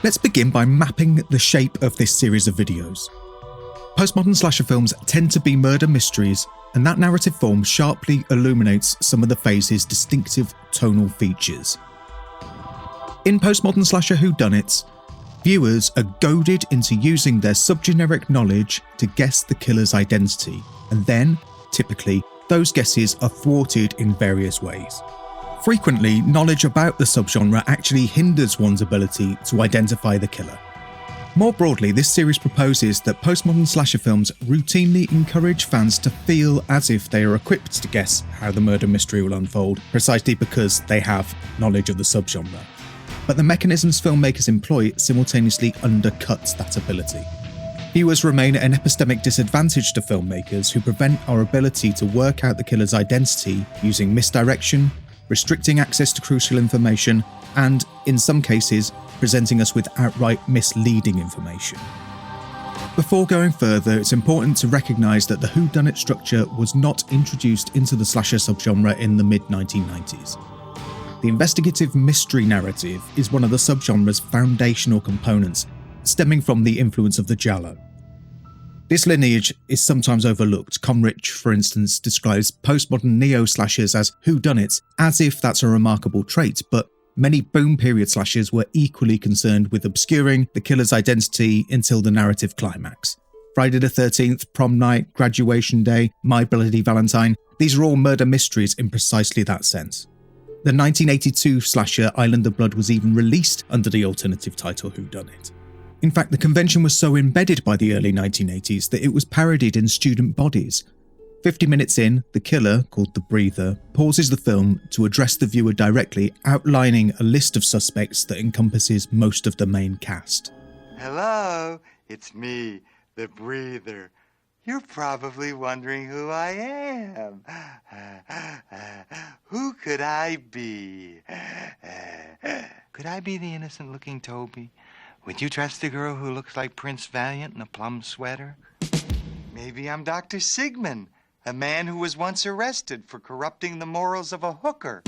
Let's begin by mapping the shape of this series of videos. Postmodern slasher films tend to be murder mysteries, and that narrative form sharply illuminates some of the phase's distinctive tonal features. In postmodern slasher whodunits, viewers are goaded into using their subgeneric knowledge to guess the killer's identity, and then, typically, those guesses are thwarted in various ways. Frequently, knowledge about the subgenre actually hinders one's ability to identify the killer. More broadly, this series proposes that postmodern slasher films routinely encourage fans to feel as if they are equipped to guess how the murder mystery will unfold, precisely because they have knowledge of the subgenre. But the mechanisms filmmakers employ simultaneously undercut that ability. Viewers remain at an epistemic disadvantage to filmmakers who prevent our ability to work out the killer's identity using misdirection, restricting access to crucial information, and, in some cases, presenting us with outright misleading information. Before going further, it's important to recognise that the whodunit structure was not introduced into the slasher subgenre in the mid-1990s. The investigative mystery narrative is one of the subgenre's foundational components, stemming from the influence of the giallo. This lineage is sometimes overlooked. Comrich, for instance, describes postmodern neo-slashers as whodunits, as if that's a remarkable trait, but many boom period slashers were equally concerned with obscuring the killer's identity until the narrative climax. Friday the 13th, Prom Night, Graduation Day, My Bloody Valentine, these are all murder mysteries in precisely that sense. The 1982 slasher Island of Blood was even released under the alternative title Whodunit. In fact, the convention was so embedded by the early 1980s that it was parodied in student bodies. 50 minutes in, the killer, called the Breather, pauses the film to address the viewer directly, outlining a list of suspects that encompasses most of the main cast. Hello, it's me, the Breather. You're probably wondering who I am. Who could I be? Could I be the innocent-looking Toby? Would you trust a girl who looks like Prince Valiant in a plum sweater? Maybe I'm Dr. Sigmund, a man who was once arrested for corrupting the morals of a hooker.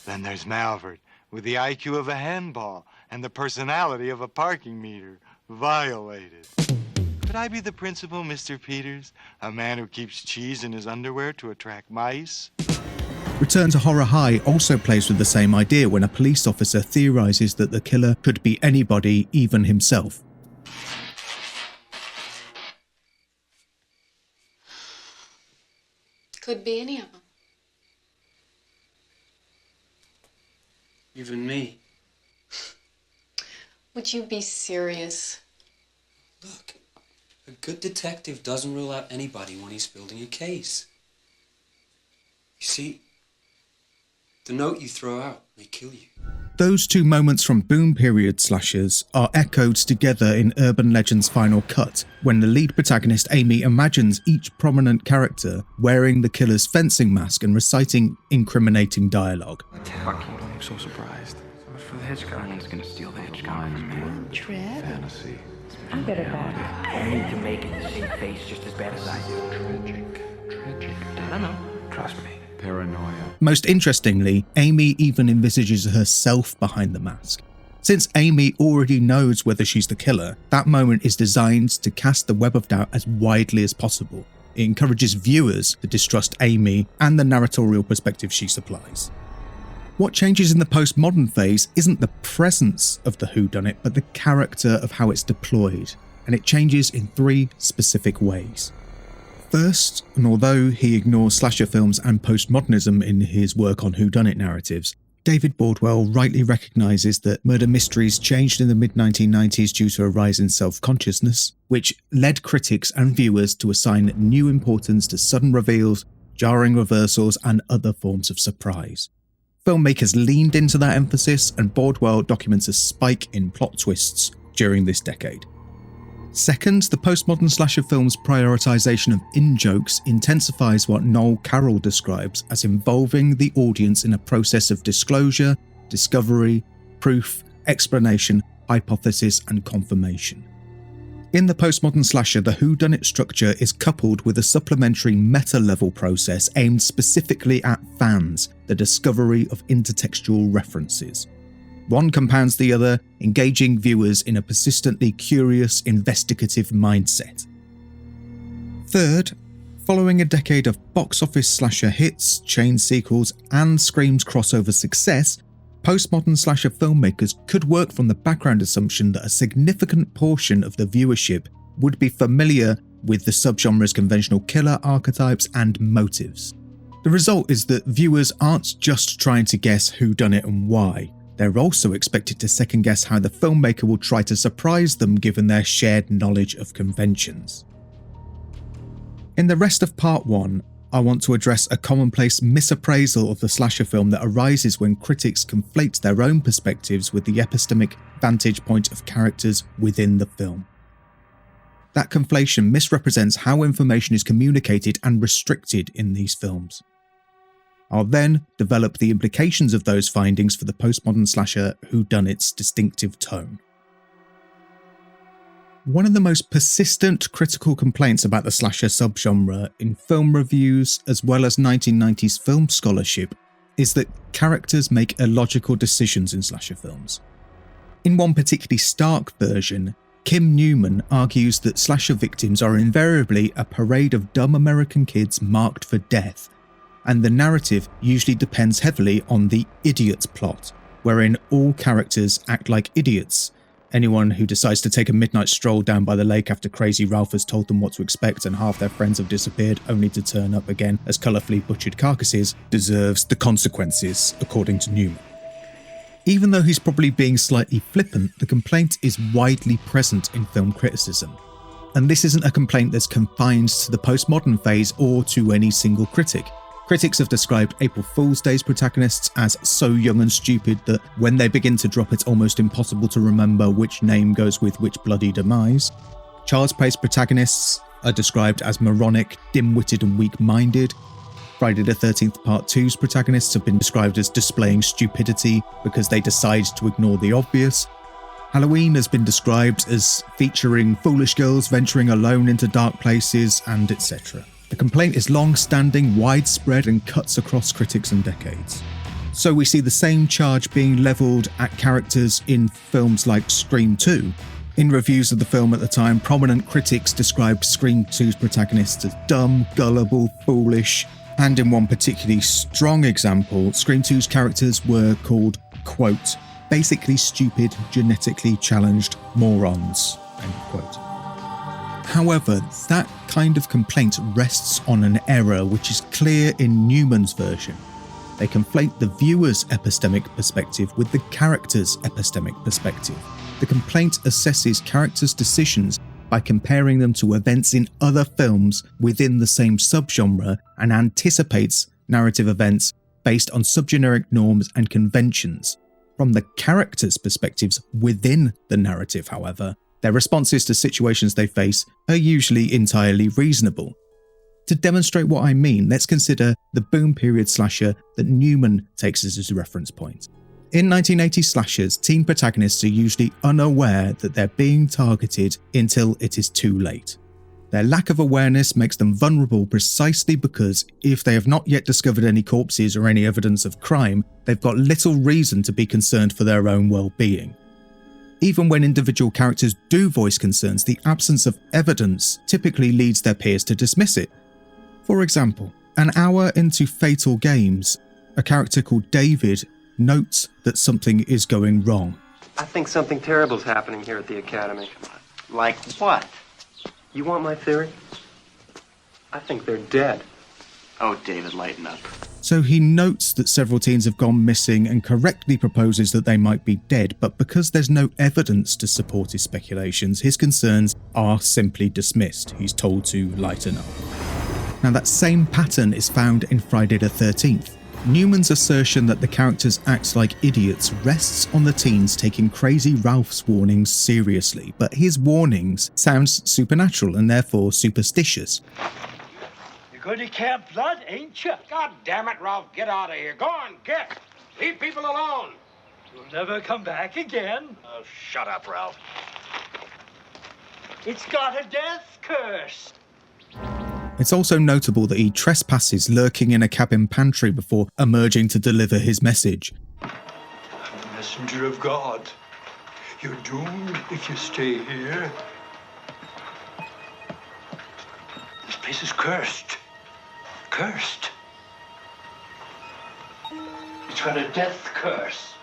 Then there's Malvert, with the IQ of a handball and the personality of a parking meter, violated. Could I be the principal, Mr. Peters, a man who keeps cheese in his underwear to attract mice? Return to Horror High also plays with the same idea when a police officer theorises that the killer could be anybody, even himself. Could be any of them. Even me. Would you be serious? Look, a good detective doesn't rule out anybody when he's building a case. You see, the note you throw out may kill you. Those two moments from boom period slashers are echoed together in Urban Legend's final cut, when the lead protagonist Amy imagines each prominent character wearing the killer's fencing mask and reciting incriminating dialogue. I'm so surprised. For the Hitchcock, he's gonna steal the Hitchcock from me. Trev? Fantasy. I'm good at that. You need to make it the same face just as bad as I do. Tragic. I don't know. Trust me. Paranoia. Most interestingly, Amy even envisages herself behind the mask. Since Amy already knows whether she's the killer, that moment is designed to cast the web of doubt as widely as possible. It encourages viewers to distrust Amy and the narratorial perspective she supplies. What changes in the postmodern phase isn't the presence of the whodunit, but the character of how it's deployed, and it changes in three specific ways. First, and although he ignores slasher films and postmodernism in his work on whodunit narratives, David Bordwell rightly recognises that murder mysteries changed in the mid-1990s due to a rise in self-consciousness, which led critics and viewers to assign new importance to sudden reveals, jarring reversals, and other forms of surprise. Filmmakers leaned into that emphasis, and Bordwell documents a spike in plot twists during this decade. Second, the postmodern slasher film's prioritisation of in-jokes intensifies what Noel Carroll describes as involving the audience in a process of disclosure, discovery, proof, explanation, hypothesis, and confirmation. In the postmodern slasher, the whodunit structure is coupled with a supplementary meta-level process aimed specifically at fans, the discovery of intertextual references. One compounds the other, engaging viewers in a persistently curious, investigative mindset. Third, following a decade of box office slasher hits, chain sequels, and Scream's crossover success, postmodern slasher filmmakers could work from the background assumption that a significant portion of the viewership would be familiar with the subgenre's conventional killer archetypes and motives. The result is that viewers aren't just trying to guess who done it and why, they're also expected to second guess how the filmmaker will try to surprise them given their shared knowledge of conventions. In the rest of part 1, I want to address a commonplace misappraisal of the slasher film that arises when critics conflate their own perspectives with the epistemic vantage point of characters within the film. That conflation misrepresents how information is communicated and restricted in these films. I'll then develop the implications of those findings for the postmodern slasher whodunit's distinctive tone. One of the most persistent critical complaints about the slasher subgenre in film reviews as well as 1990s film scholarship is that characters make illogical decisions in slasher films. In one particularly stark version, Kim Newman argues that slasher victims are invariably a parade of dumb American kids marked for death, and the narrative usually depends heavily on the idiot plot, wherein all characters act like idiots. Anyone who decides to take a midnight stroll down by the lake after Crazy Ralph has told them what to expect and half their friends have disappeared only to turn up again as colourfully butchered carcasses deserves the consequences, according to Newman. Even though he's probably being slightly flippant, the complaint is widely present in film criticism. And this isn't a complaint that's confined to the postmodern phase or to any single critic. Critics have described April Fool's Day's protagonists as so young and stupid that when they begin to drop it's almost impossible to remember which name goes with which bloody demise. Child's Play's protagonists are described as moronic, dim-witted and weak-minded. Friday the 13th Part 2's protagonists have been described as displaying stupidity because they decide to ignore the obvious. Halloween has been described as featuring foolish girls venturing alone into dark places, and etc. The complaint is long-standing, widespread, and cuts across critics and decades. So we see the same charge being levelled at characters in films like Scream 2. In reviews of the film at the time, prominent critics described Scream 2's protagonists as dumb, gullible, foolish, and in one particularly strong example, Scream 2's characters were called, quote, basically stupid, genetically challenged morons, end quote. However, that kind of complaint rests on an error which is clear in Newman's version. They conflate the viewer's epistemic perspective with the character's epistemic perspective. The complaint assesses characters' decisions by comparing them to events in other films within the same subgenre and anticipates narrative events based on subgeneric norms and conventions. From the characters' perspectives within the narrative, however, their responses to situations they face are usually entirely reasonable. To demonstrate what I mean, let's consider the boom period slasher that Newman takes as his reference point. In 1980s slashers, teen protagonists are usually unaware that they're being targeted until it is too late. Their lack of awareness makes them vulnerable precisely because if they have not yet discovered any corpses or any evidence of crime, they've got little reason to be concerned for their own well-being. Even when individual characters do voice concerns, the absence of evidence typically leads their peers to dismiss it. For example, an hour into Fatal Games, a character called David notes that something is going wrong. I think something terrible's happening here at the Academy. Like what? You want my theory? I think they're dead. Oh, David, lighten up. So he notes that several teens have gone missing and correctly proposes that they might be dead, but because there's no evidence to support his speculations, his concerns are simply dismissed. He's told to lighten up. Now that same pattern is found in Friday the 13th. Newman's assertion that the characters act like idiots rests on the teens taking Crazy Ralph's warnings seriously, but his warnings sounds supernatural and therefore superstitious. You're going to Camp Blood, ain't you? God damn it, Ralph, get out of here. Go on, get. Leave people alone. You'll never come back again. Oh, shut up, Ralph. It's got a death curse. It's also notable that he trespasses lurking in a cabin pantry before emerging to deliver his message. This messenger of God. You're doomed if you stay here. This place is cursed. Cursed. It's got a death curse.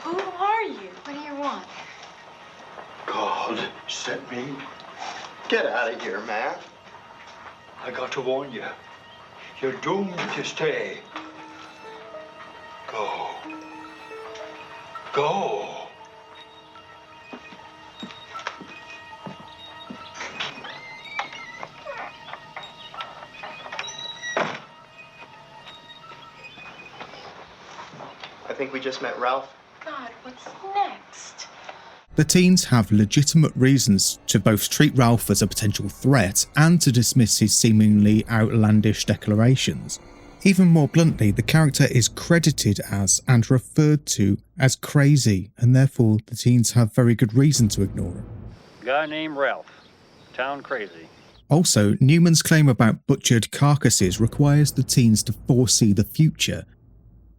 Who are you? What do you want? God sent me. Get out of here, man. I got to warn you. You're doomed if you stay. Go. Go. I think we just met Ralph. God, what's next? The teens have legitimate reasons to both treat Ralph as a potential threat and to dismiss his seemingly outlandish declarations. Even more bluntly, the character is credited as and referred to as crazy, and therefore the teens have very good reason to ignore him. Guy named Ralph. Town crazy. Also, Newman's claim about butchered carcasses requires the teens to foresee the future.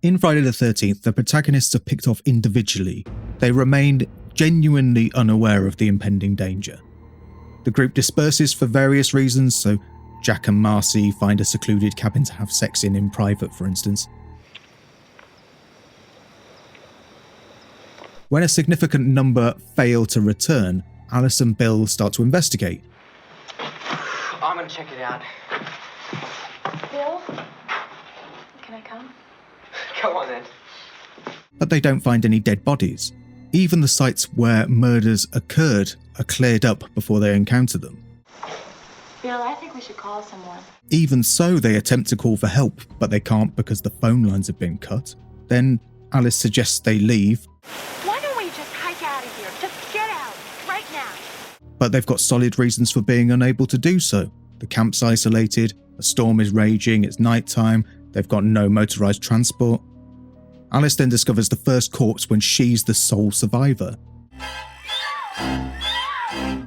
In Friday the 13th, the protagonists are picked off individually. They remain genuinely unaware of the impending danger. The group disperses for various reasons, so Jack and Marcy find a secluded cabin to have sex in private, for instance. When a significant number fail to return, Alice and Bill start to investigate. I'm gonna check it out. Bill? Can I come? Go on then. But they don't find any dead bodies. Even the sites where murders occurred are cleared up before they encounter them. Bill, I think we should call someone. Even so, they attempt to call for help, but they can't because the phone lines have been cut. Then Alice suggests they leave. Why don't we just hike out of here? Just get out, right now. But they've got solid reasons for being unable to do so. The camp's isolated, a storm is raging, it's nighttime, they've got no motorised transport. Alice then discovers the first corpse when she's the sole survivor.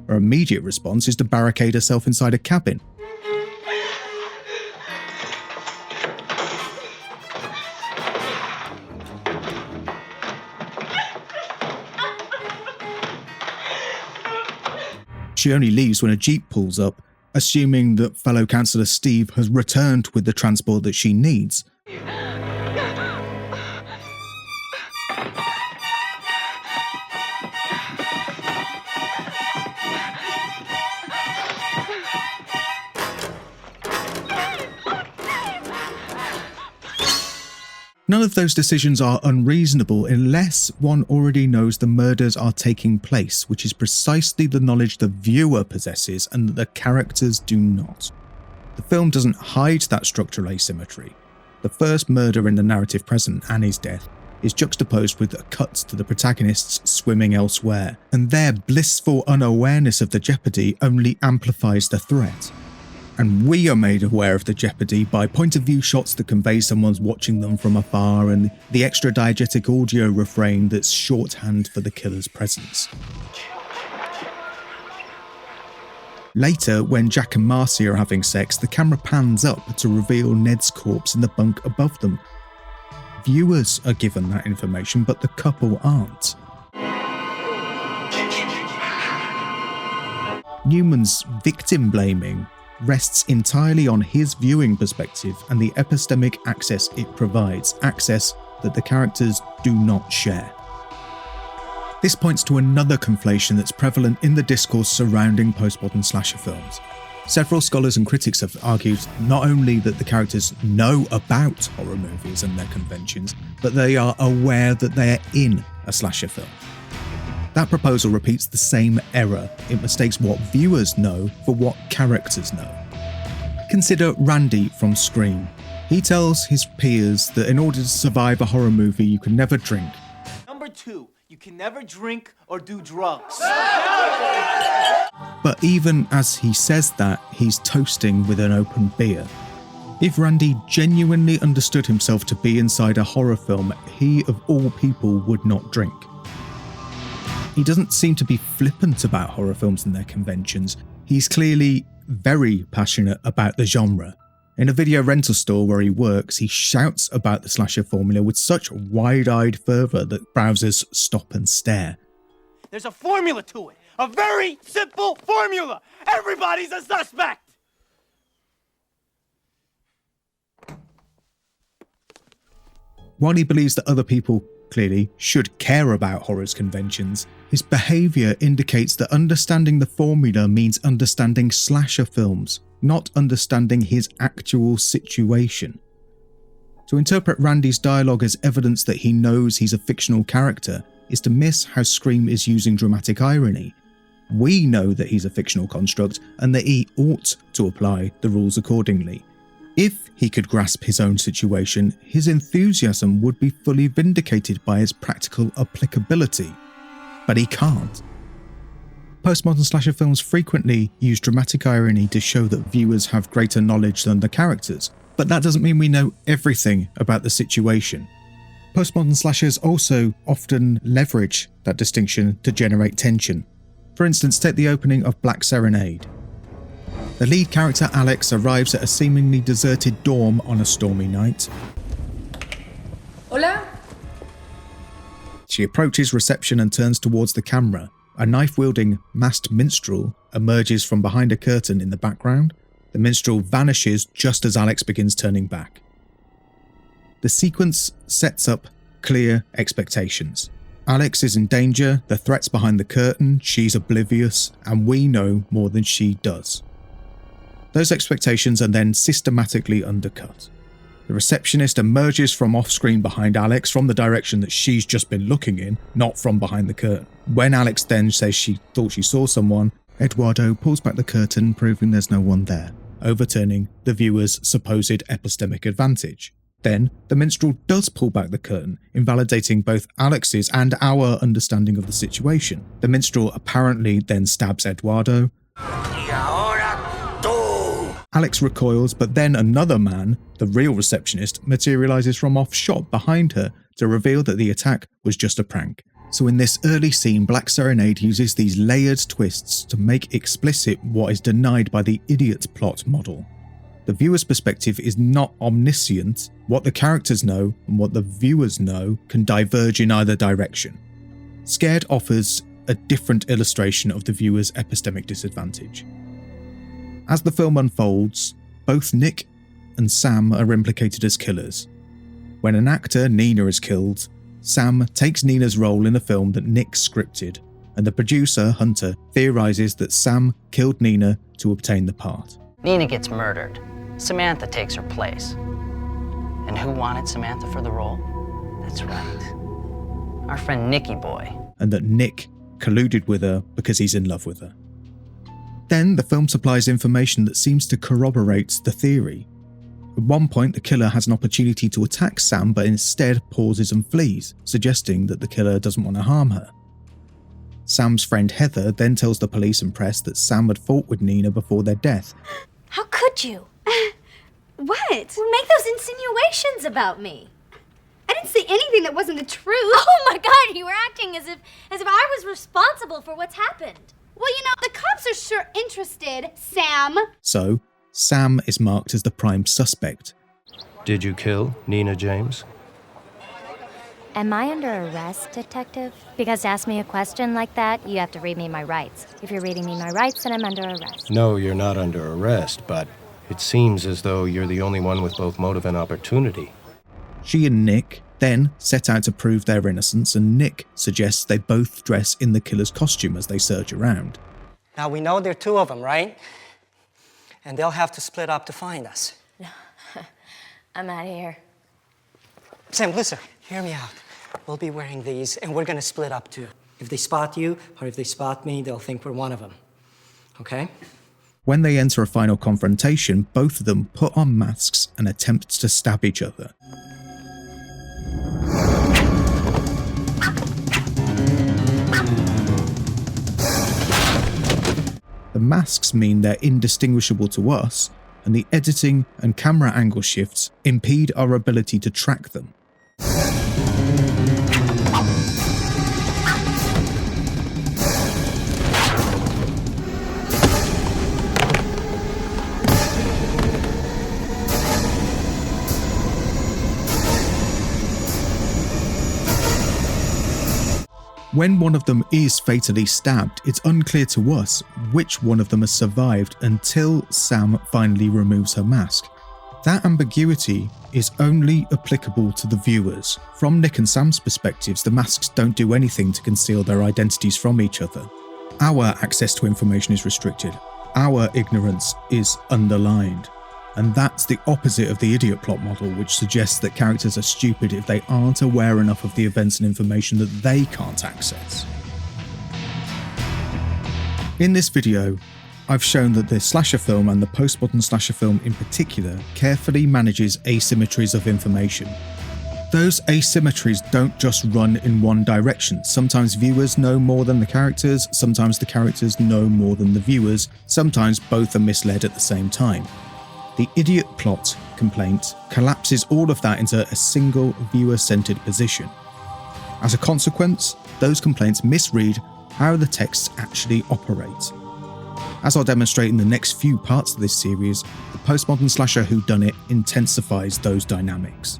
Her immediate response is to barricade herself inside a cabin. She only leaves when a jeep pulls up, assuming that fellow councillor Steve has returned with the transport that she needs. None of those decisions are unreasonable unless one already knows the murders are taking place, which is precisely the knowledge the viewer possesses and that the characters do not. The film doesn't hide that structural asymmetry. The first murder in the narrative present, Annie's death, is juxtaposed with a cut to the protagonists swimming elsewhere, and their blissful unawareness of the jeopardy only amplifies the threat. And we are made aware of the jeopardy by point-of-view shots that convey someone's watching them from afar and the extra diegetic audio refrain that's shorthand for the killer's presence. Later, when Jack and Marcy are having sex, the camera pans up to reveal Ned's corpse in the bunk above them. Viewers are given that information, but the couple aren't. Newman's victim blaming rests entirely on his viewing perspective and the epistemic access it provides, access that the characters do not share. This points to another conflation that's prevalent in the discourse surrounding postmodern slasher films. Several scholars and critics have argued not only that the characters know about horror movies and their conventions, but they are aware that they are in a slasher film. That proposal repeats the same error. It mistakes what viewers know for what characters know. Consider Randy from Scream. He tells his peers that in order to survive a horror movie, you can never drink. Number 2, you can never drink or do drugs. But even as he says that, he's toasting with an open beer. If Randy genuinely understood himself to be inside a horror film, he of all people would not drink. He doesn't seem to be flippant about horror films and their conventions. He's clearly very passionate about the genre, In a video rental store where he works, he shouts about the slasher formula with such wide-eyed fervour that browsers stop and stare. There's a formula to it. A very simple formula. Everybody's a suspect. While he believes that other people, clearly, should care about horror's conventions, his behaviour indicates that understanding the formula means understanding slasher films, not understanding his actual situation. To interpret Randy's dialogue as evidence that he knows he's a fictional character is to miss how Scream is using dramatic irony. We know that he's a fictional construct and that he ought to apply the rules accordingly. If he could grasp his own situation, his enthusiasm would be fully vindicated by its practical applicability. But he can't. Postmodern slasher films frequently use dramatic irony to show that viewers have greater knowledge than the characters, but that doesn't mean we know everything about the situation. Postmodern slashers also often leverage that distinction to generate tension. For instance, take the opening of Black Serenade. The lead character Alex arrives at a seemingly deserted dorm on a stormy night. Hola? She approaches reception and turns towards the camera. A knife-wielding masked minstrel emerges from behind a curtain in the background. The minstrel vanishes just as Alex begins turning back. The sequence sets up clear expectations. Alex is in danger, the threat's behind the curtain, she's oblivious, and we know more than she does. Those expectations are then systematically undercut. The receptionist emerges from off-screen behind Alex from the direction that she's just been looking in, not from behind the curtain. When Alex then says she thought she saw someone, Eduardo pulls back the curtain, proving there's no one there, overturning the viewer's supposed epistemic advantage. Then, the minstrel does pull back the curtain, invalidating both Alex's and our understanding of the situation. The minstrel apparently then stabs Eduardo. Alex recoils, but then another man, the real receptionist, materializes from off shot behind her to reveal that the attack was just a prank. So in this early scene, Black Serenade uses these layered twists to make explicit what is denied by the idiot plot model. The viewer's perspective is not omniscient. What the characters know and what the viewers know can diverge in either direction. Scared offers a different illustration of the viewer's epistemic disadvantage. As the film unfolds, both Nick and Sam are implicated as killers. When an actor, Nina, is killed, Sam takes Nina's role in a film that Nick scripted, and the producer, Hunter, theorizes that Sam killed Nina to obtain the part. Nina gets murdered. Samantha takes her place. And who wanted Samantha for the role? That's right. Our friend Nicky Boy. And that Nick colluded with her because he's in love with her. Then the film supplies information that seems to corroborate the theory. At one point, the killer has an opportunity to attack Sam, but instead pauses and flees, suggesting that the killer doesn't want to harm her. Sam's friend Heather then tells the police and press that Sam had fought with Nina before their death. How could you? What? Well, make those insinuations about me. I didn't say anything that wasn't the truth. Oh my God, you were acting as if I was responsible for what's happened. Well, you know, the cops are sure interested, Sam. So, Sam is marked as the prime suspect. Did you kill Nina James? Am I under arrest, detective? Because to ask me a question like that, you have to read me my rights. If you're reading me my rights, then I'm under arrest. No, you're not under arrest, but it seems as though you're the only one with both motive and opportunity. She and Nick then set out to prove their innocence, and Nick suggests they both dress in the killer's costume as they search around. Now, we know there are two of them, right? And they'll have to split up to find us. No, I'm out of here. Sam, listen, hear me out. We'll be wearing these, and we're gonna split up too. If they spot you, or if they spot me, they'll think we're one of them. Okay? When they enter a final confrontation, both of them put on masks and attempt to stab each other. The masks mean they're indistinguishable to us, and the editing and camera angle shifts impede our ability to track them. When one of them is fatally stabbed, it's unclear to us which one of them has survived until Sam finally removes her mask. That ambiguity is only applicable to the viewers. From Nick and Sam's perspectives, the masks don't do anything to conceal their identities from each other. Our access to information is restricted. Our ignorance is underlined. And that's the opposite of the idiot plot model, which suggests that characters are stupid if they aren't aware enough of the events and information that they can't access. In this video, I've shown that the slasher film, and the postmodern slasher film in particular, carefully manages asymmetries of information. Those asymmetries don't just run in one direction. Sometimes viewers know more than the characters, sometimes the characters know more than the viewers, sometimes both are misled at the same time. The idiot plot complaint collapses all of that into a single viewer-centered position. As a consequence, those complaints misread how the texts actually operate. As I'll demonstrate in the next few parts of this series, the postmodern slasher whodunit intensifies those dynamics.